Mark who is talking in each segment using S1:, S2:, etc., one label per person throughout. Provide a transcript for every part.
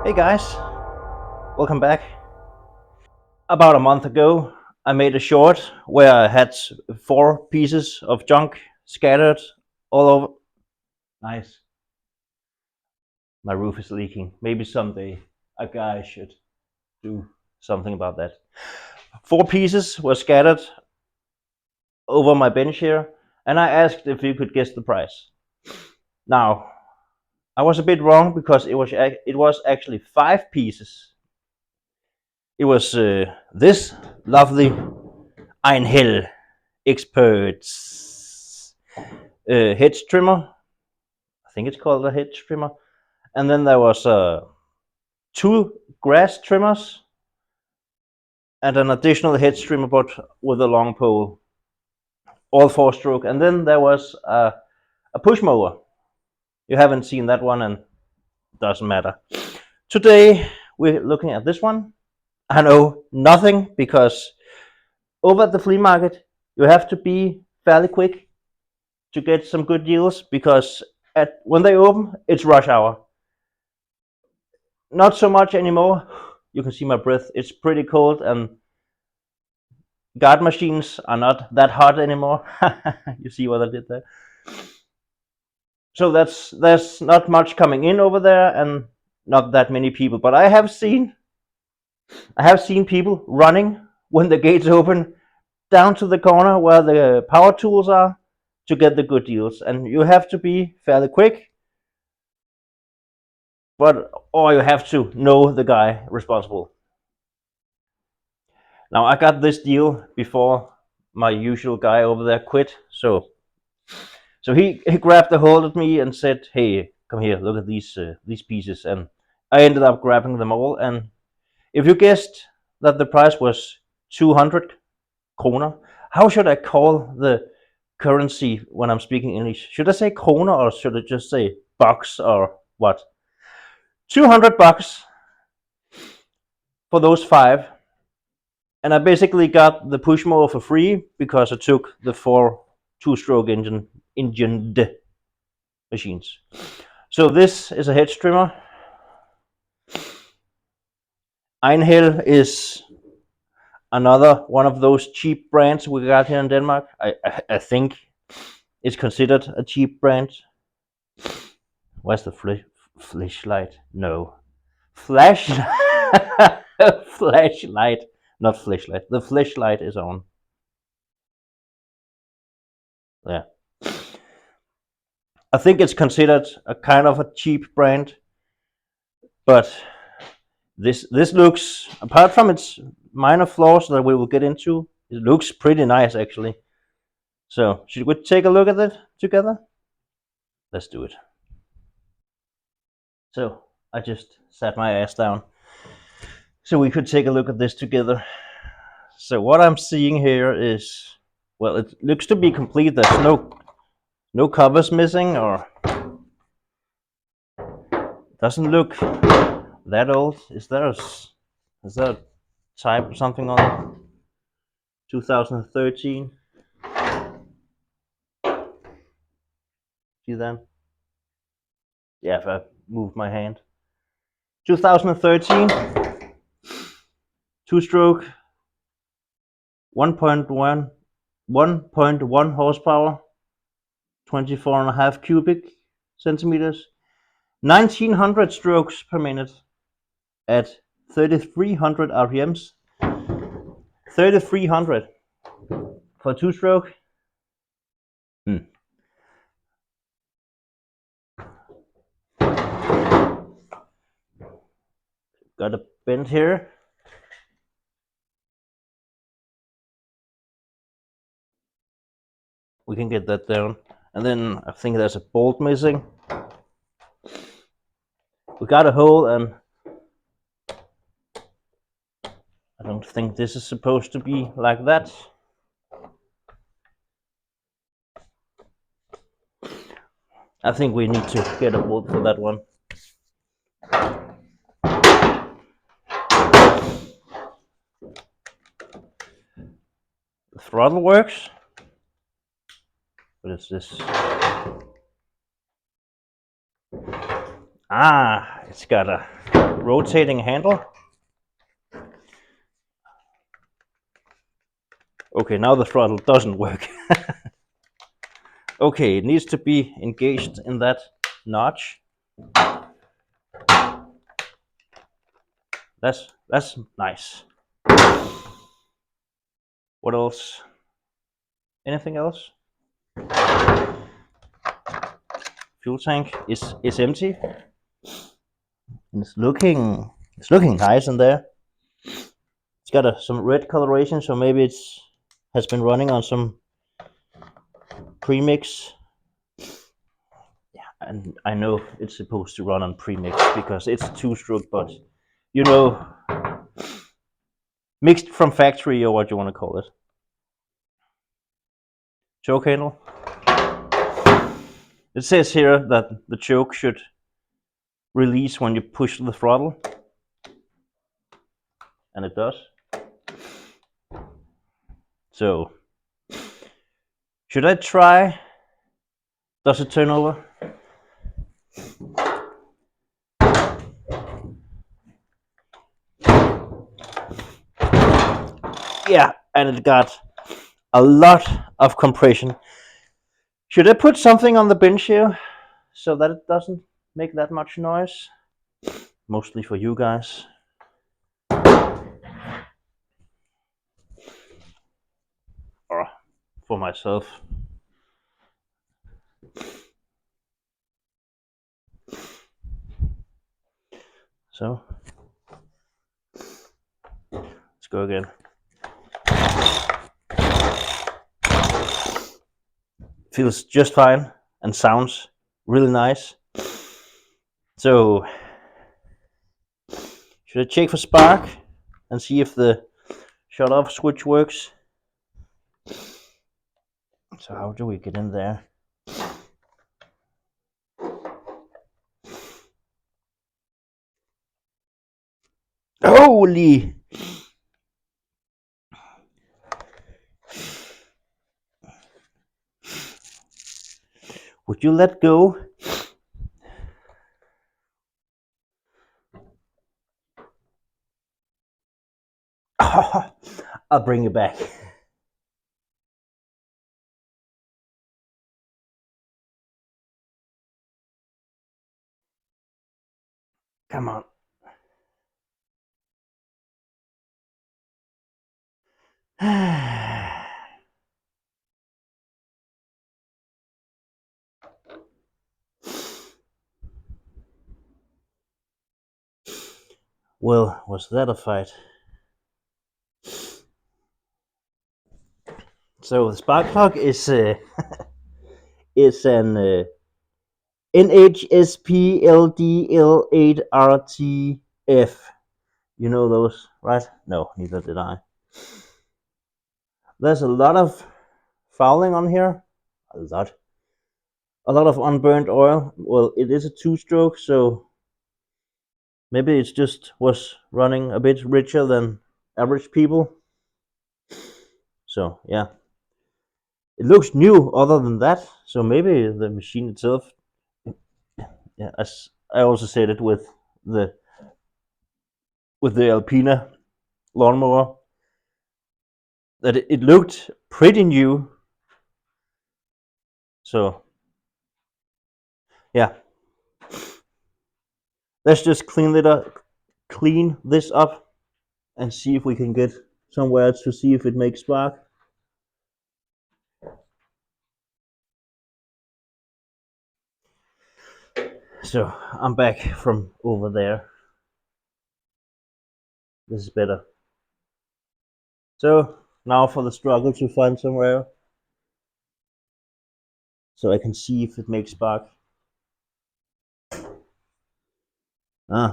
S1: Hey guys, welcome back. About a month ago, I made a short where I had 4 pieces of junk scattered all over. Nice. My roof is leaking. Maybe someday a guy should do something about that. 4 pieces were scattered over my bench here, and I asked if you could guess the price. Now, I was a bit wrong because it was actually 5 pieces. It was this lovely Einhell Experts hedge trimmer. I think it's called a hedge trimmer. And then there was 2 grass trimmers and an additional hedge trimmer, but with a long pole, all 4-stroke. And then there was a push mower. You haven't seen that one, and it doesn't matter. Today we're looking at this one. I know nothing because over at the flea market you have to be fairly quick to get some good deals because when they open, it's rush hour. Not so much anymore. You can see my breath. It's pretty cold, and guard machines are not that hot anymore. You see what I did there? So there's not much coming in over there, and not that many people. But I have seen people running when the gates open down to the corner where the power tools are to get the good deals, and you have to be fairly quick. Or you have to know the guy responsible. Now I got this deal before my usual guy over there quit, so he grabbed a hold of me and said, "Hey, come here, look at these pieces," and I ended up grabbing them all. And if you guessed that the price was 200 kroner, how should I call the currency when I'm speaking English? Should I say kroner or should I just say bucks or what? 200 bucks for those 5. And I basically got the push mower for free because I took the 4 2-stroke engined machines. So this is a hedge trimmer. Einhell is another one of those cheap brands we got here in Denmark. I think it's considered a cheap brand. Where's the flashlight? No. Flashlight. Flashlight. Not flashlight. The flashlight is on. Yeah. I think it's considered a kind of a cheap brand, but this looks, apart from its minor flaws that we will get into, it looks pretty nice actually. So should we take a look at it together? Let's do it. So I just sat my ass down so we could take a look at this together. So what I'm seeing here is, well, it looks to be complete. There's no covers missing, or doesn't look that old. Is there a type or something on it? 2013. See that? Yeah, if I move my hand. 2013, 2-stroke, 1.1 horsepower, 24.5 cubic centimeters, 1900 strokes per minute at 3300 RPMs. 3300 for 2-stroke. Got a bend here. We can get that down. And then I think there's a bolt missing. We got a hole, and I don't think this is supposed to be like that. I think we need to get a bolt for that one. The throttle works. What is this? Ah, it's got a rotating handle. Okay, now the throttle doesn't work. Okay, it needs to be engaged in that notch. That's nice. What else? Anything else? Fuel tank is empty. And it's looking nice in there. It's got some red coloration, so maybe it's has been running on some premix. Yeah, and I know it's supposed to run on premix because it's a two-stroke, but you know, mixed from factory or what you want to call it. Choke handle. It says here that the choke should release when you push the throttle, and it does. So, should I try? Does it turn over? Yeah, and it got a lot of compression. Should I put something on the bench here so that it doesn't make that much noise? Mostly for you guys. Or for myself. So, let's go again. Feels just fine and sounds really nice. So, should I check for spark and see if the shut off switch works? So how do we get in there? Holy! Would you let go? I'll bring you back. Come on. Well, was that a fight? So the spark plug is an NHSPLDL8RTF. You know those, right? No, neither did I. There's a lot of fouling on here. A lot of unburned oil. Well, it is a two-stroke, so maybe it's just was running a bit richer than average people. So yeah, it looks new other than that. So maybe the machine itself, yeah, as I also said it with the Alpina lawnmower, that it looked pretty new. So yeah, let's just clean this up and see if we can get somewhere to see if it makes spark. So I'm back from over there. This is better. So now for the struggle to find somewhere so I can see if it makes spark.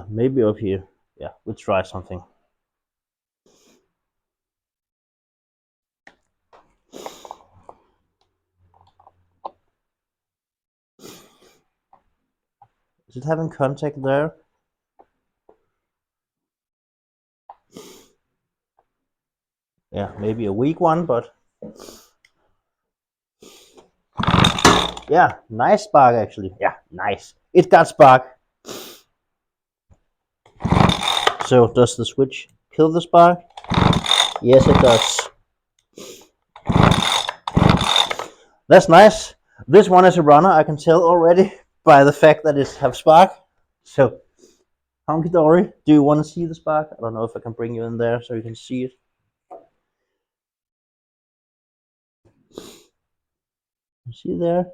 S1: Maybe up here. Yeah, we'll try something. Is it having contact there? Yeah, maybe a weak one, but yeah, nice spark actually. Yeah, nice. It got spark. So does the switch kill the spark? Yes, it does. That's nice. This one is a runner, I can tell already by the fact that it have spark. So, honky dory, do you want to see the spark? I don't know if I can bring you in there so you can see it. You see there?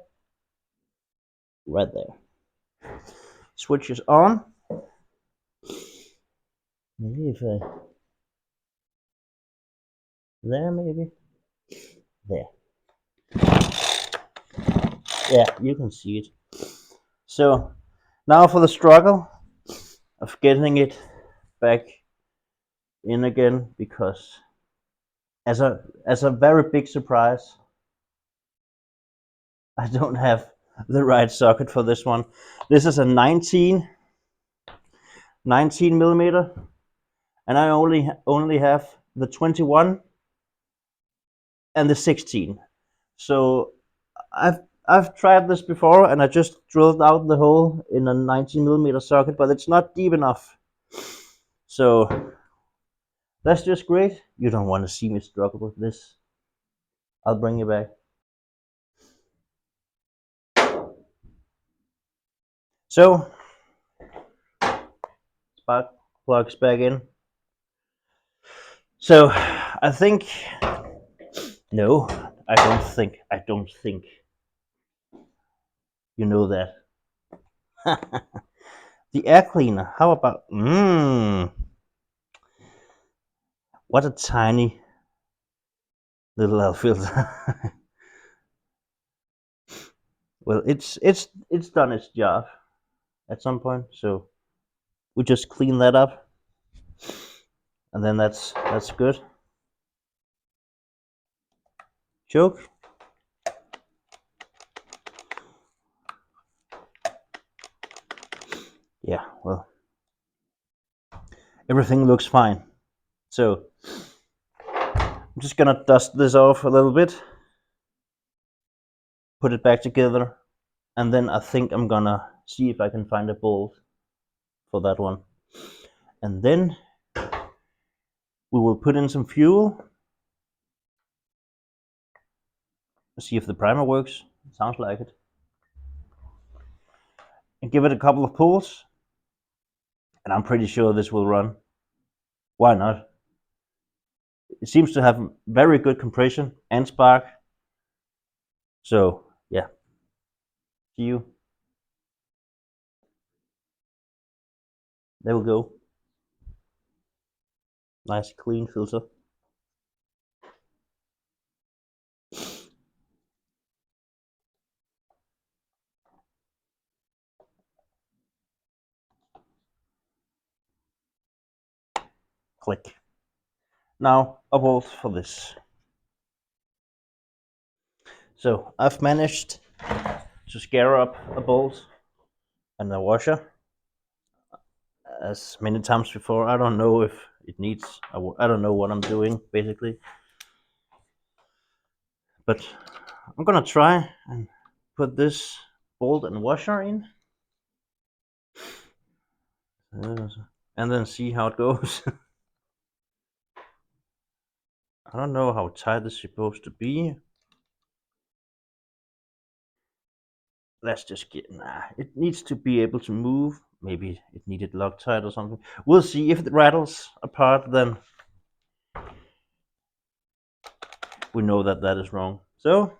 S1: Right there. Switch is on. Maybe if I... There, maybe? There. Yeah, you can see it. So, now for the struggle of getting it back in again, because as a very big surprise, I don't have the right socket for this one. This is a 19 millimeter, and I only have the 21 and the 16. So I've tried this before, and I just drilled out the hole in a 19 millimeter socket, but it's not deep enough. So that's just great. You don't want to see me struggle with this. I'll bring you back. So spark plugs back in. So I think, no, I don't think. You know that. The air cleaner, how about, what a tiny little air filter. Well, it's done its job at some point, so we just clean that up, and then that's good. Choke. Yeah, well, everything looks fine. So I'm just gonna dust this off a little bit, put it back together, and then I think I'm gonna see if I can find a bolt for that one. And then we will put in some fuel, see if the primer works. Sounds like it. And give it a couple of pulls, and I'm pretty sure this will run. Why not? It seems to have very good compression and spark. So yeah, see you. There we go. Nice clean filter. Click. Now a bolt for this. So I've managed to scare up a bolt and a washer as many times before. I don't know if it needs, I don't know what I'm doing basically, but I'm gonna try and put this bolt and washer in, and then see how it goes. I don't know how tight this is supposed to be. Let's just get, it needs to be able to move. Maybe it needed Loctite or something. We'll see. If it rattles apart, then we know that that is wrong. So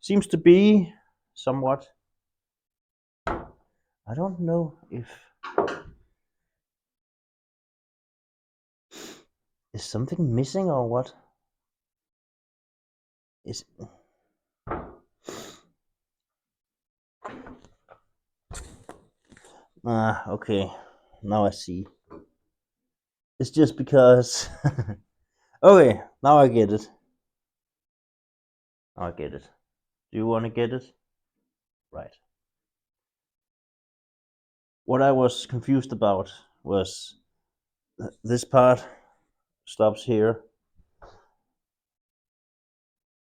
S1: seems to be somewhat. I don't know if is something missing or what. Is okay. Now I see. It's just because. Okay, now I get it. Now I get it. Do you want to get it? Right. What I was confused about was this part stops here,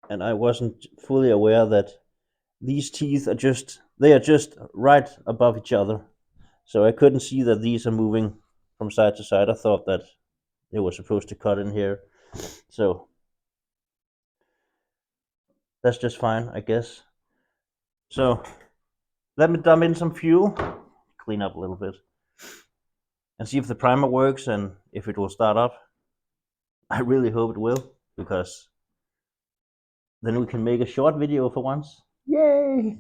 S1: and I wasn't fully aware that these teeth are just right above each other. So I couldn't see that these are moving from side to side. I thought that they were supposed to cut in here. So that's just fine, I guess. So let me dump in some fuel, clean up a little bit, and see if the primer works and if it will start up. I really hope it will, because then we can make a short video for once. Yay!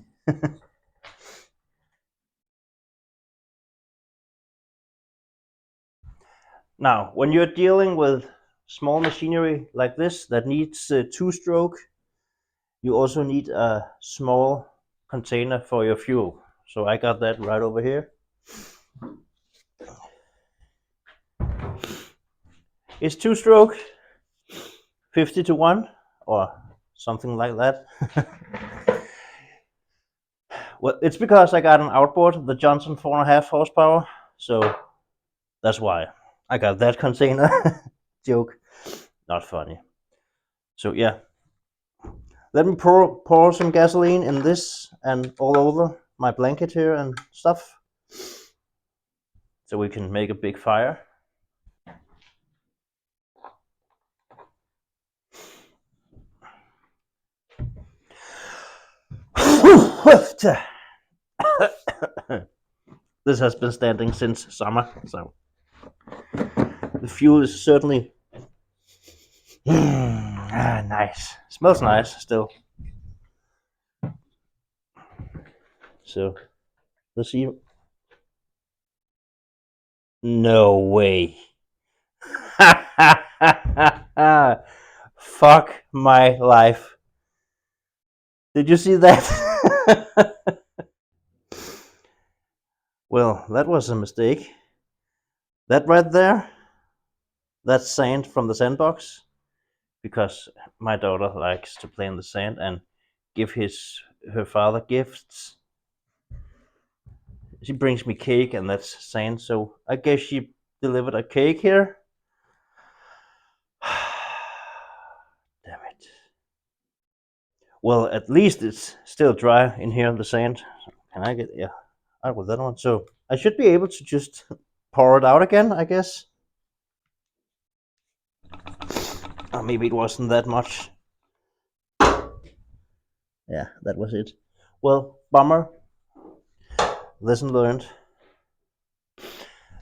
S1: Now, when you're dealing with small machinery like this that needs two-stroke, you also need a small container for your fuel. So I got that right over here. It's two-stroke, 50-1 or something like that. Well, it's because I got an outboard, the Johnson 4.5 horsepower, so that's why I got that container. Joke, not funny. So yeah, let me pour some gasoline in this and all over my blanket here and stuff, so we can make a big fire. This has been standing since summer, so the fuel is certainly nice. Smells nice still. So let's see. No way. Fuck my life. Did you see that? Well, that was a mistake. That right there, that's sand from the sandbox, because my daughter likes to play in the sand and give her father gifts. She brings me cake, and that's sand, so I guess she delivered a cake here. Damn it. Well, at least it's still dry in here in the sand. Can I get out with that one? So I should be able to just pour it out again, I guess. Or maybe it wasn't that much. Yeah, that was it. Well, bummer. Lesson learned.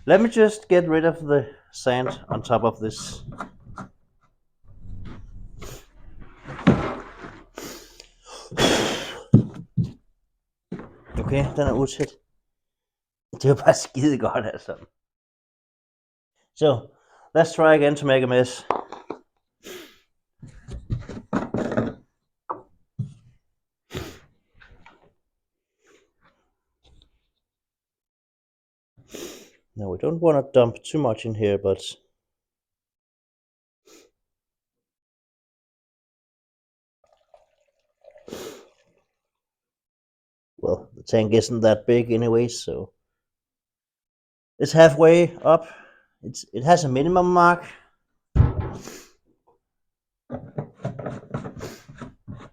S1: Let me just get rid of the sand on top of this. Okay, den er utæt. Det var bare skide godt, altså. So, let's try again to make a mess. Now, we don't want to dump too much in here, but well, the tank isn't that big anyway, so it's halfway up. It has a minimum mark.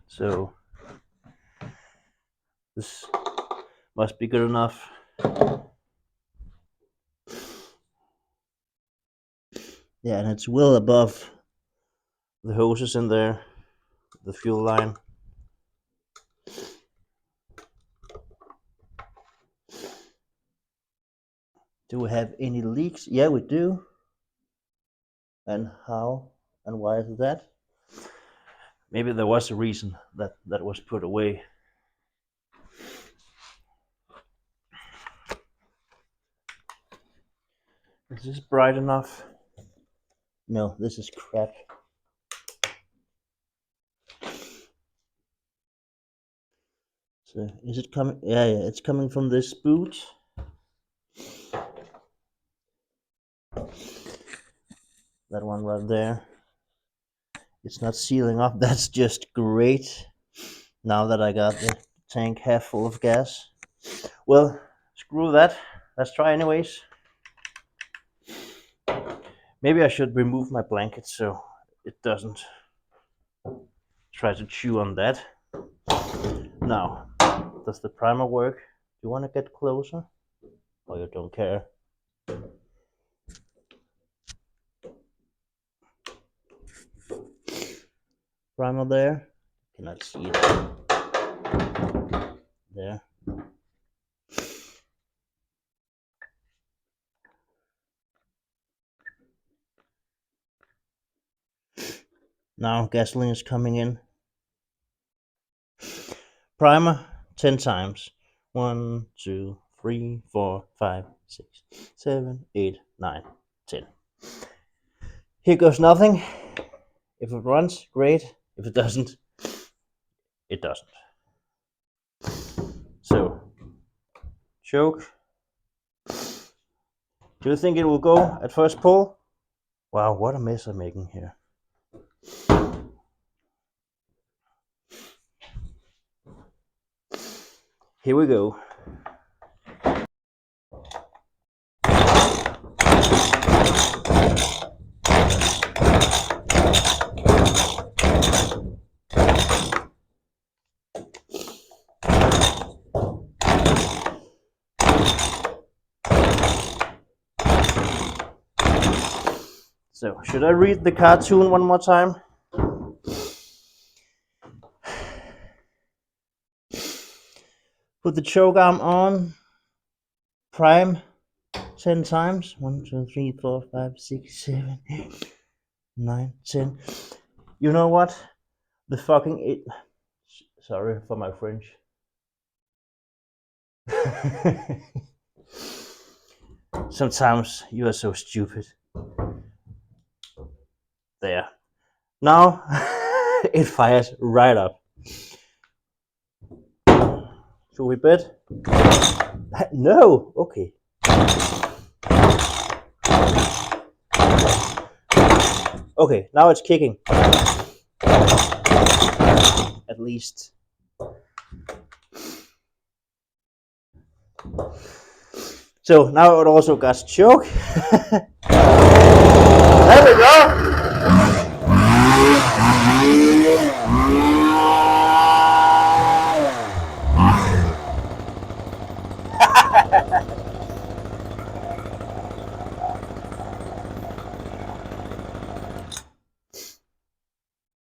S1: So this must be good enough. Yeah, and it's well above the hoses in there, the fuel line. Do we have any leaks? Yeah, we do. And how and why is that? Maybe there was a reason that was put away. Is this bright enough? No, this is crap. So is it coming? Yeah, it's coming from this boot. That one right there. It's not sealing up. That's just great. Now that I got the tank half full of gas. Well, screw that. Let's try anyways. Maybe I should remove my blanket so it doesn't try to chew on that. Now, does the primer work? Do you want to get closer? or you don't care. Primer there. Cannot see it. There. Now gasoline is coming in. Primer 10 times. 1, 2, 3, 4, 5, 6, 7, 8, 9, 10. Here goes nothing. If it runs, great. If it doesn't, it doesn't. So, choke. Do you think it will go at first pull? Wow, what a mess I'm making here. Here we go. So, should I read the cartoon one more time? Put the choke arm on. Prime 10 times. 1, 2, 3, 4, 5, 6, 7, 8, 9, 10. You know what? The fucking sorry for my French. Sometimes you are so stupid. There. Now it fires right up. Should we bet? No. Okay. Okay, now it's kicking. At least. So now it also got choke. There we go.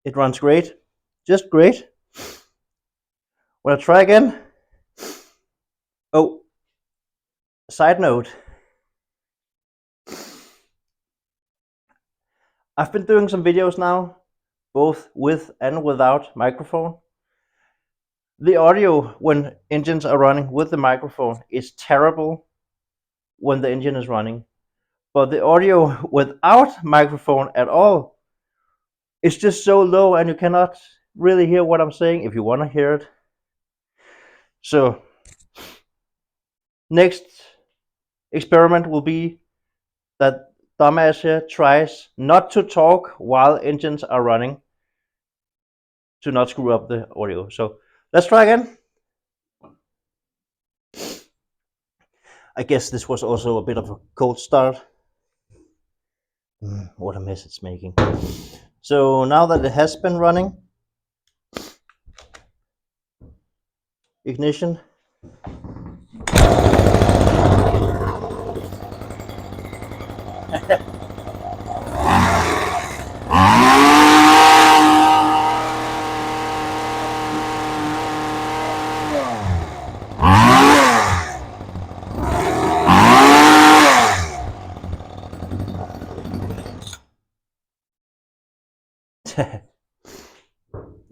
S1: It runs great. Just great. Wanna try again? Oh, side note. I've been doing some videos now, both with and without microphone. The audio when engines are running with the microphone is terrible when the engine is running. But the audio without microphone at all is just so low and you cannot really hear what I'm saying if you want to hear it. So, next experiment will be that dumbass here tries not to talk while engines are running to not screw up the audio. So, let's try again. I guess this was also a bit of a cold start. What a mess it's making. So now that it has been running, ignition.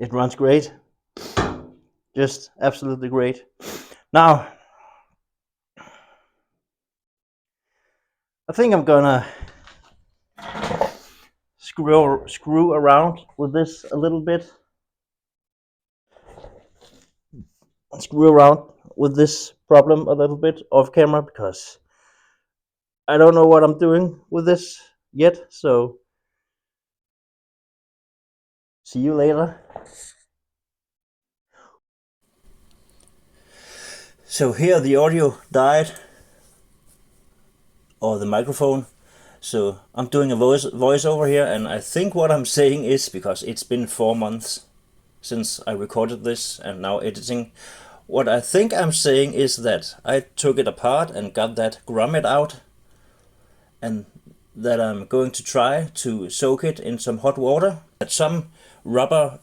S1: It runs great. Just absolutely great. Now, I think I'm gonna screw around with this a little bit. Screw around with this problem a little bit off camera because I don't know what I'm doing with this yet. So, see you later. So here the audio died, or the microphone. So I'm doing a voiceover here, and I think what I'm saying is, because it's been 4 months since I recorded this and now editing, what I think I'm saying is that I took it apart and got that grommet out, and that I'm going to try to soak it in some hot water. At some rubber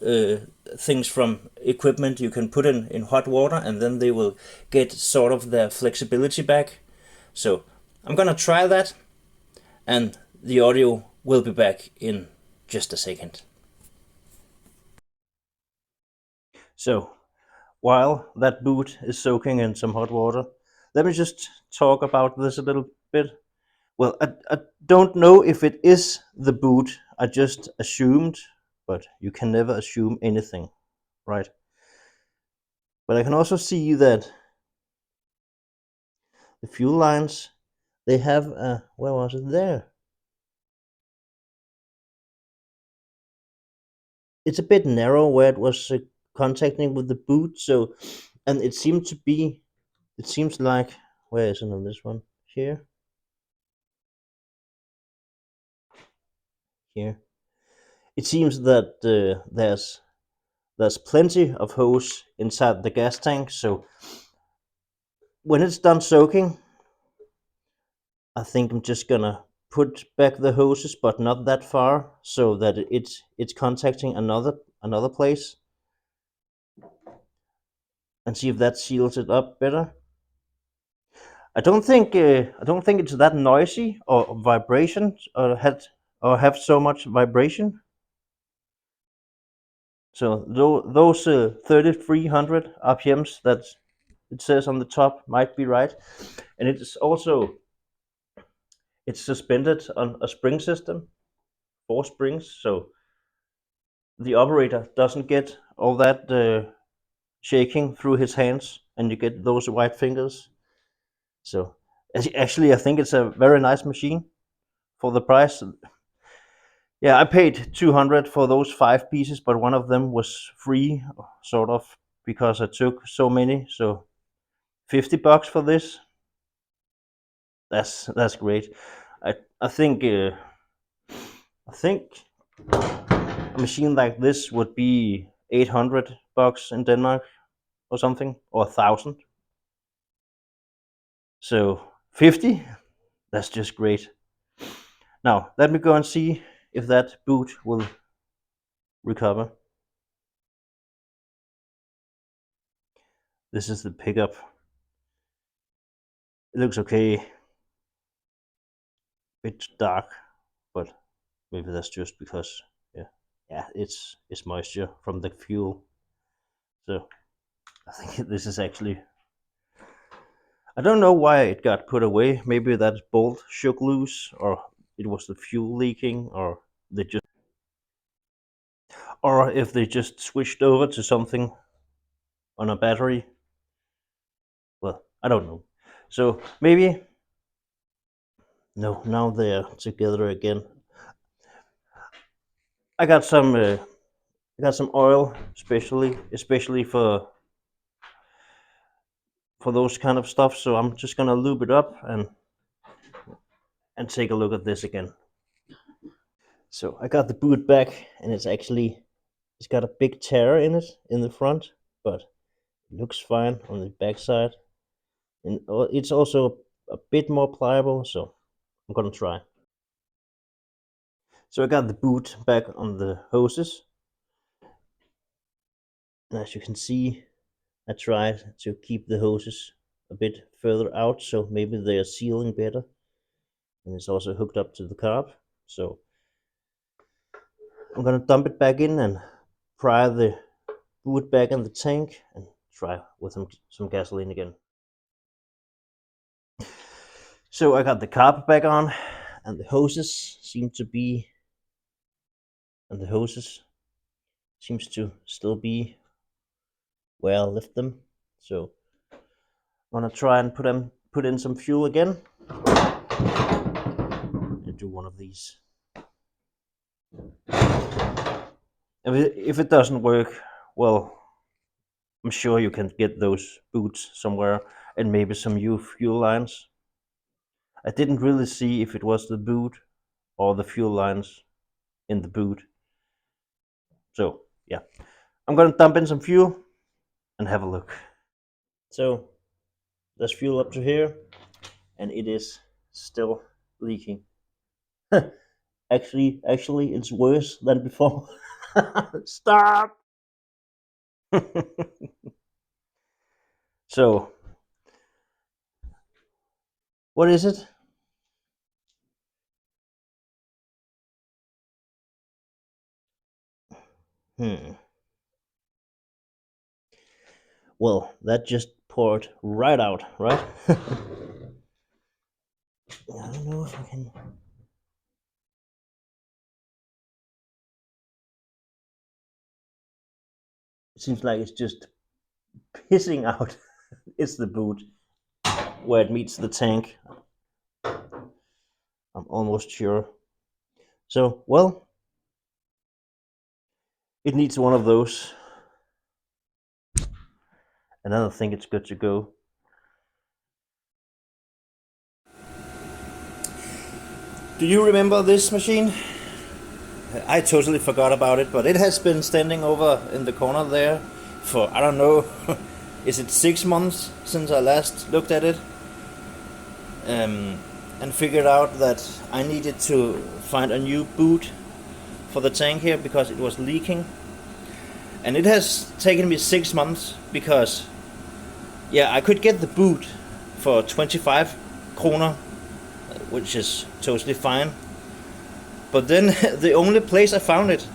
S1: things from equipment you can put in hot water, and then they will get sort of their flexibility back. So I'm gonna try that, and the audio will be back in just a second. So while that boot is soaking in some hot water, let me just talk about this a little bit. Well, I don't know if it is the boot. I just assumed, but you can never assume anything, right? But I can also see that the fuel lines, they have a, where was it there? It's a bit narrow where it was contacting with the boot, so, and it seemed to be, it seems like, where is it on this one? Here? Here. It seems that there's plenty of hose inside the gas tank, so when it's done soaking, I think I'm just gonna put back the hoses, but not that far, so that it's contacting another place, and see if that seals it up better. I don't think it's that noisy or vibration or have so much vibration. So those 3,300 RPMs that it says on the top might be right, and it's suspended on a spring system, 4 springs, so the operator doesn't get all that shaking through his hands, and you get those white fingers. So actually, I think it's a very nice machine for the price. Yeah, I paid 200 for those 5 pieces, but one of them was free, sort of, because I took so many. So $50 for this. That's great. I think a machine like this would be $800 in Denmark or something, or 1,000. So 50, that's just great. Now let me go and see if that boot will recover. This is the pickup. It looks okay. Bit dark, but maybe that's just because it's moisture from the fuel. So I think this is actually, I don't know why it got put away. Maybe that bolt shook loose, or it was the fuel leaking, or if they just switched over to something on a battery. Well, I don't know. So maybe no, now they're together again. I got some oil, especially for those kind of stuff. So I'm just gonna lube it up and take a look at this again. So I got the boot back, and it's got a big tear in it in the front, but it looks fine on the back side, and it's also a bit more pliable. So I'm gonna try. So I got the boot back on the hoses, and as you can see, I tried to keep the hoses a bit further out, so maybe they are sealing better, and it's also hooked up to the carb. So I'm gonna dump it back in and pry the boot back in the tank and try with some gasoline again. So I got the carb back on, and the hoses seems to still be where I left them. So I'm gonna try and put in some fuel again and do one of these. If it doesn't work, well, I'm sure you can get those boots somewhere, and maybe some new fuel lines. I didn't really see if it was the boot or the fuel lines in the boot. So yeah, I'm gonna dump in some fuel and have a look. So there's fuel up to here, and it is still leaking. Actually, it's worse than before. Stop. So, what is it? Hmm. Well, that just poured right out, right? I don't know if I can. It seems like it's just pissing out. It's the boot where it meets the tank. I'm almost sure. So, well, it needs one of those. And I don't think it's good to go. Do you remember this machine? I totally forgot about it, but it has been standing over in the corner there for, I don't know, is it 6 months since I last looked at it? And figured out that I needed to find a new boot for the tank here because it was leaking. And it has taken me 6 months because, yeah, I could get the boot for 25 kroner, which is totally fine. But then the only place I found it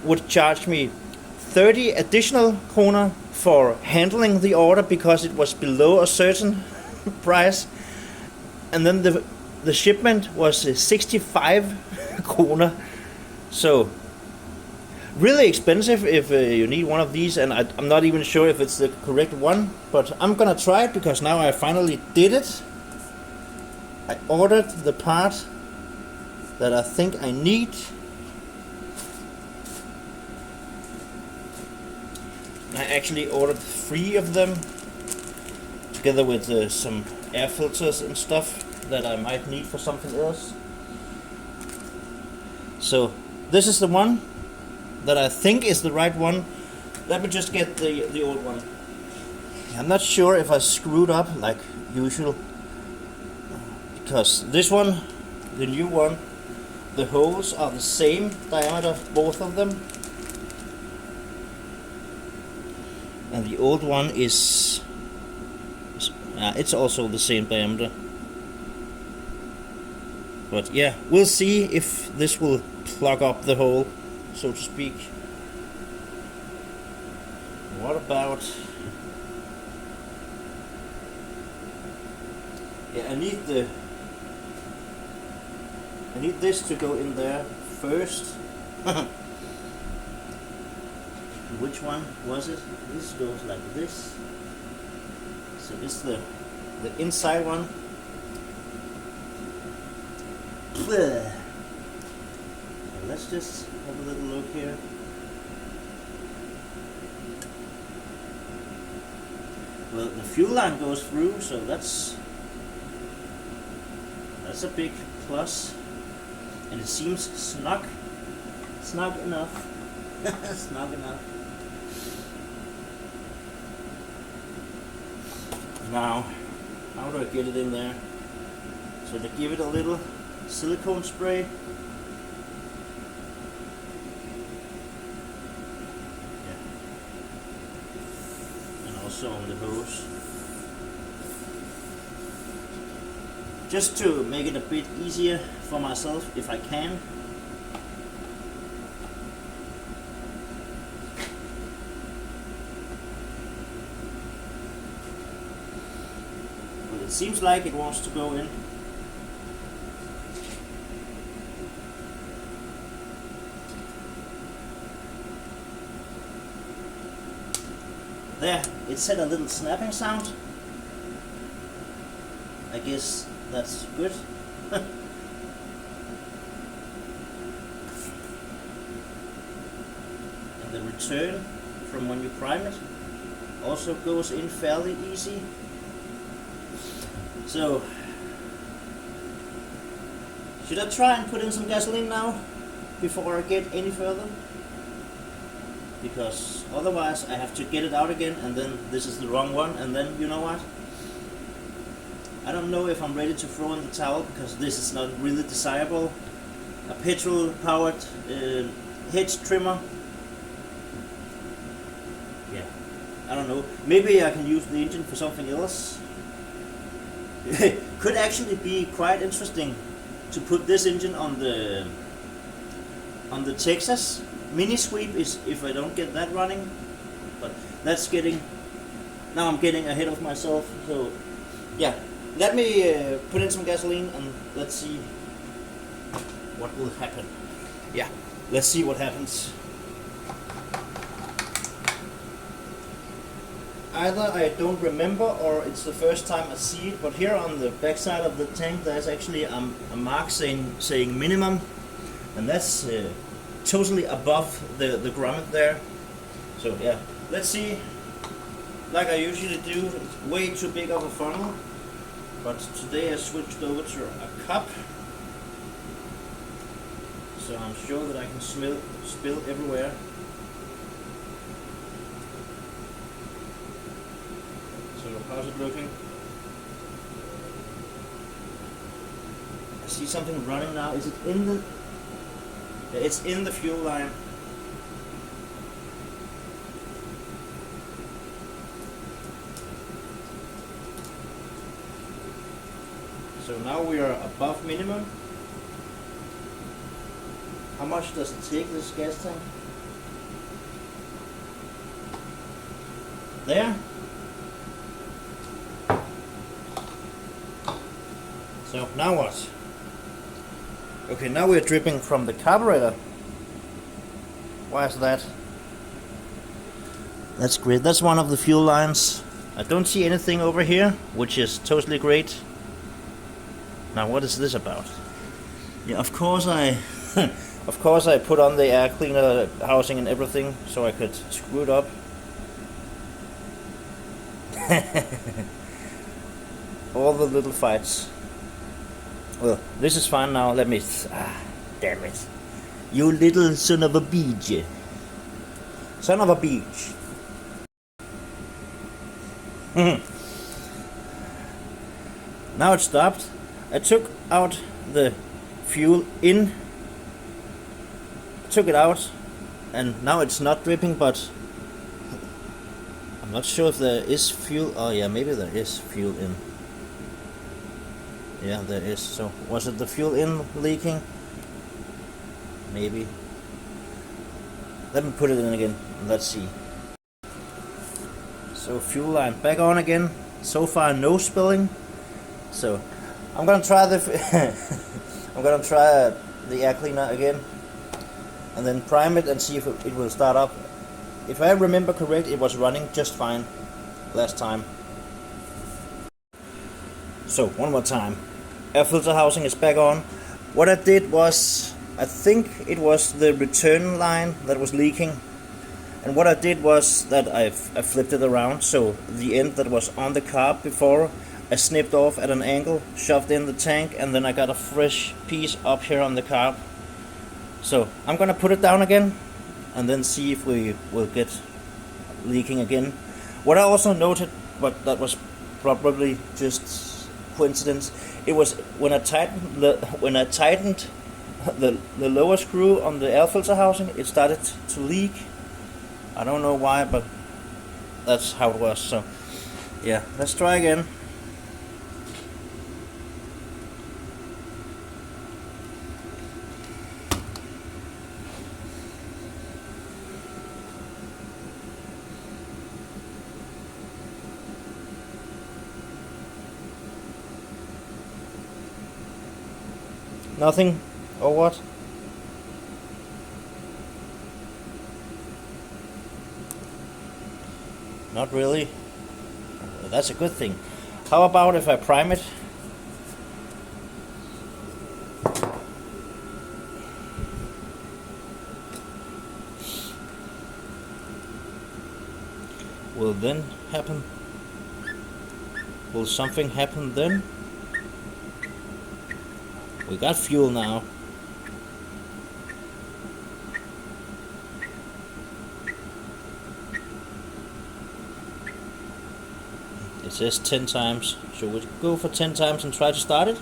S1: would charge me 30 additional kroner for handling the order because it was below a certain price. And then the shipment was 65 kroner. So really expensive if you need one of these, and I'm not even sure if it's the correct one, but I'm gonna try it because now I finally did it. I ordered the part that I think I need. I actually ordered 3 of them together with some air filters and stuff that I might need for something else. So this is the one that I think is the right one. Let me just get the old one. I'm not sure if I screwed up like usual, because this one, the new one, the holes are the same diameter, both of them, and the old one is it's also the same diameter. But yeah, we'll see if this will plug up the hole, so to speak. What about... Yeah, I need this to go in there first. Which one was it? This goes like this. So it's the inside one. Let's just have a little look here. Well, the fuel line goes through, so that's a big plus. And it seems snug enough. Snug enough. Now, how do I get it in there? So to give it a little silicone spray. Yeah. And also on the hose. Just to make it a bit easier for myself if I can. Well, it seems like it wants to go in. There, it said a little snapping sound. I guess that's good. And the return from when you prime it also goes in fairly easy. So, should I try and put in some gasoline now before I get any further? because otherwise I have to get it out again, and then this is the wrong one, and then you know what? I don't know if I'm ready to throw in the towel, because this is not really desirable. A petrol powered hedge trimmer. Yeah, I don't know. Maybe I can use the engine for something else. Could actually be quite interesting to put this engine on the Texas mini sweep, is if I don't get that running. But that's now I'm getting ahead of myself. So yeah, let me put in some gasoline and let's see what will happen. Yeah, let's see what happens. Either I don't remember or it's the first time I see it, but here on the back side of the tank there's actually a mark saying minimum, and that's totally above the grommet there. So yeah, let's see. Like I usually do, it's way too big of a funnel, but today I switched over to a cup, so I'm sure that I can spill everywhere. So how's it looking? I see something running now. Is it in the... Yeah, it's in the fuel line. So now we are above minimum. How much does it take, this gas tank? There. So now what? Okay, now we're dripping from the carburetor. Why is that? That's great. That's one of the fuel lines. I don't see anything over here, which is totally great. Now what is this about? Yeah, of course I of course I put on the air cleaner housing and everything so I could screw it up. All the little fights. Well, this is fine now. Let me... damn it. You little son of a bitch. Son of a bitch. Now it stopped. I took out the fuel in. Took it out. And now it's not dripping, but... I'm not sure if there is fuel. Oh yeah, maybe there is fuel in. Yeah, there is. So, was it the fuel in leaking? Maybe. Let me put it in again. Let's see. So, fuel line back on again. So far, no spilling. So, I'm gonna try the I'm gonna try the air cleaner again, and then prime it and see if it will start up. If I remember correct, it was running just fine last time. So, one more time. Air filter housing is back on. What I did was, I think it was the return line that was leaking. And what I did was that I flipped it around, so the end that was on the carb before, I snipped off at an angle, shoved in the tank, and then I got a fresh piece up here on the carb. So, I'm gonna put it down again, and then see if we will get leaking again. What I also noted, but that was probably just coincidence, it was when I tightened the lower screw on the air filter housing, it started to leak. I don't know why, but that's how it was. So yeah, let's try again. Nothing, or what? Not really. That's a good thing. How about if I prime it? Will then happen? Will something happen then? We got fuel now. It says 10 times, so we'll go for 10 times and try to start it.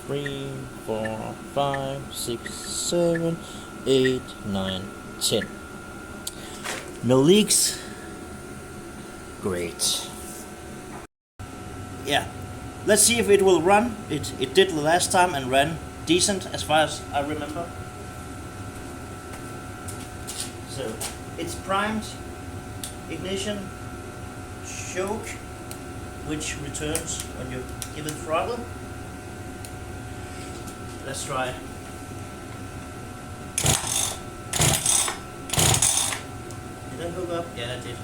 S1: 3, 4, 5, 6, 7, 8, 9, 10. No leaks. Great. Yeah, let's see if it will run. It did the last time and ran decent as far as I remember. So it's primed, ignition, choke, which returns when you give it throttle. Let's try. Did I hook up? Yeah, I did.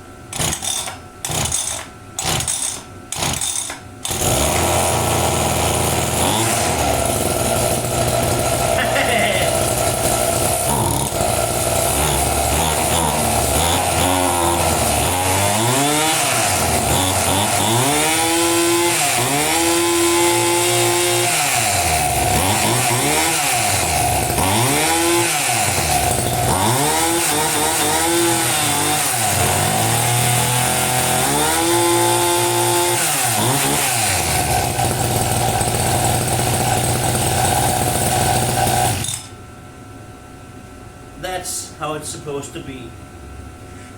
S1: That's how it's supposed to be.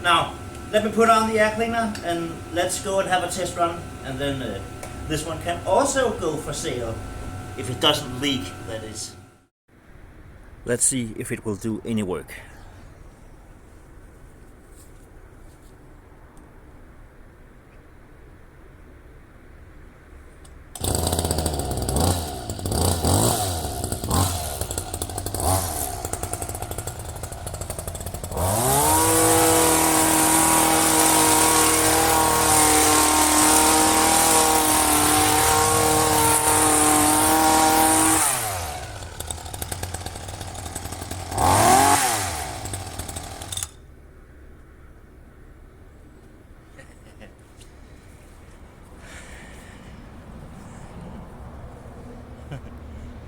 S1: Now, let me put on the air cleaner and let's go and have a test run, and then this one can also go for sale, if it doesn't leak, that is. Let's see if it will do any work.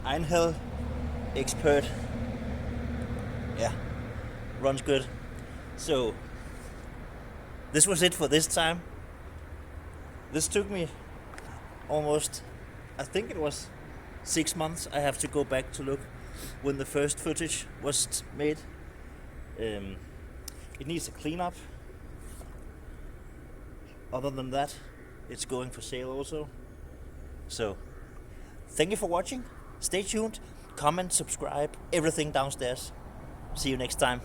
S1: Einhell expert. Yeah, runs good. So this was it for this time. This took me almost, I think it was 6 months. I have to go back to look when the first footage was made. It needs a cleanup. Other than that, it's going for sale also. So thank you for watching. Stay tuned, comment, subscribe, everything downstairs. See you next time.